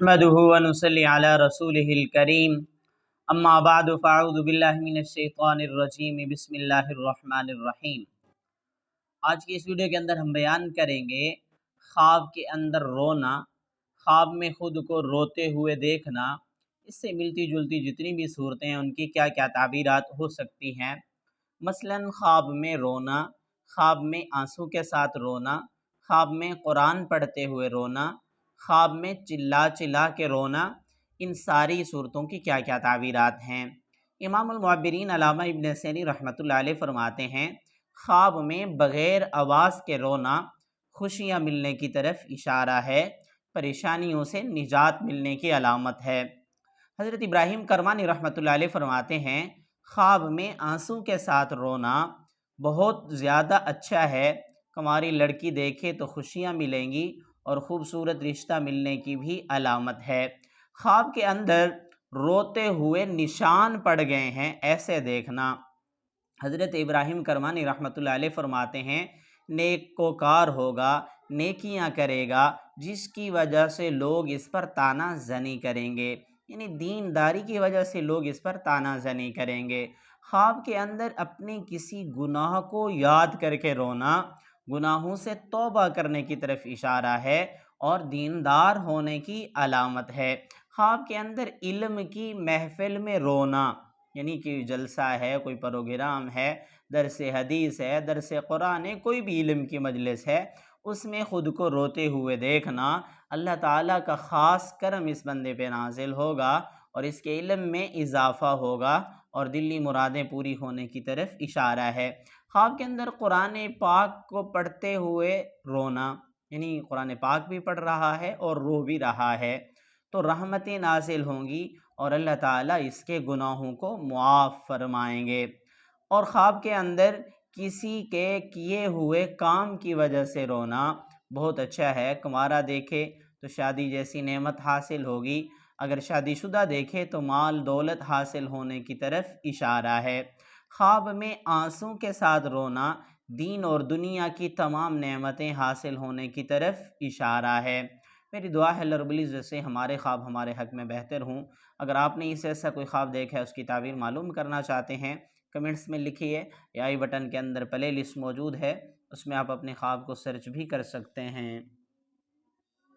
नहमदुहु व नुसल्ली अला रसूलिहिल करीम अम्मा बाद फ़अऊज़ु बिल्लाहि मिनश शैतानिर रजीम बिस्मिल्लाहिर रहमानिर रहीम। आज की इस वीडियो के अंदर हम बयान करेंगे ख्वाब के अंदर रोना, ख्वाब में ख़ुद को रोते हुए देखना, इससे मिलती जुलती जितनी भी सूरतें हैं उनकी क्या क्या ताबीरात हो सकती हैं। मसलन ख्वाब में रोना, ख्वाब में आंसू के साथ रोना, ख्वाब में कुरान पढ़ते हुए रोना, ख्वाब में चिल्ला चिल्ला के रोना, इन सारी सूरतों की क्या क्या ताबीरात हैं। इमामुल मुअब्बिरीन अल्लामा इब्न सैनी रहमतुल्लाह अलैह फरमाते हैं, ख्वाब में बग़ैर आवाज़ के रोना खुशियाँ मिलने की तरफ इशारा है, परेशानियों से निजात मिलने की अलामत है। हज़रत इब्राहीम करमानी रहमतुल्लाह अलैह फरमाते हैं, ख्वाब में आंसू के साथ रोना बहुत ज़्यादा अच्छा है। हमारी लड़की देखे तो खुशियाँ मिलेंगी और ख़ूबसूरत रिश्ता मिलने की भी अलामत है। ख्वाब के अंदर रोते हुए निशान पड़ गए हैं ऐसे देखना। हज़रत इब्राहीम करमानी रहमतुल्लाह अलैह फरमाते हैं, नेकोकार होगा, नेकियां करेगा, जिसकी वजह से लोग इस पर ताना जनी करेंगे, यानी दीनदारी की वजह से लोग इस पर ताना जनी करेंगे। ख्वाब के अंदर अपने किसी गुनाह को याद करके रोना गुनाहों से तौबा करने की तरफ इशारा है और दीनदार होने की अलामत है। ख्वाब के अंदर इल्म की महफिल में रोना, यानी कि जलसा है, कोई प्रोग्राम है, दरस हदीस है, दरस कुरान है, कोई भी इल्म की मजलिस है, उसमें ख़ुद को रोते हुए देखना, अल्लाह ताला का ख़ास करम इस बंदे पे नाजिल होगा और इसके इल्म में इजाफ़ा होगा और दिली मुरादें पूरी होने की तरफ इशारा है। ख्वाब के अंदर कुरान पाक को पढ़ते हुए रोना, यानी कुरान पाक भी पढ़ रहा है और रो भी रहा है, तो रहमतें नाजिल होंगी और अल्लाह ताला इसके गुनाहों को मुआफ़ फरमाएंगे। और ख्वाब के अंदर किसी के किए हुए काम की वजह से रोना बहुत अच्छा है। कुंवारा देखे तो शादी जैसी नेमत हासिल होगी, अगर शादीशुदा देखे तो माल दौलत हासिल होने की तरफ इशारा है। ख्वाब में आंसू के साथ रोना दीन और दुनिया की तमाम नेमतें हासिल होने की तरफ इशारा है। मेरी दुआ है अल्लाह रब्बुल इज़्ज़त से हमारे ख्वाब हमारे हक़ में बेहतर हों। अगर आपने इस ऐसा कोई ख्वाब देखा है, उसकी ताबीर मालूम करना चाहते हैं, कमेंट्स में लिखिए या आई बटन के अंदर प्ले लिस्ट मौजूद है, उसमें आप अपने ख्वाब को सर्च भी कर सकते हैं।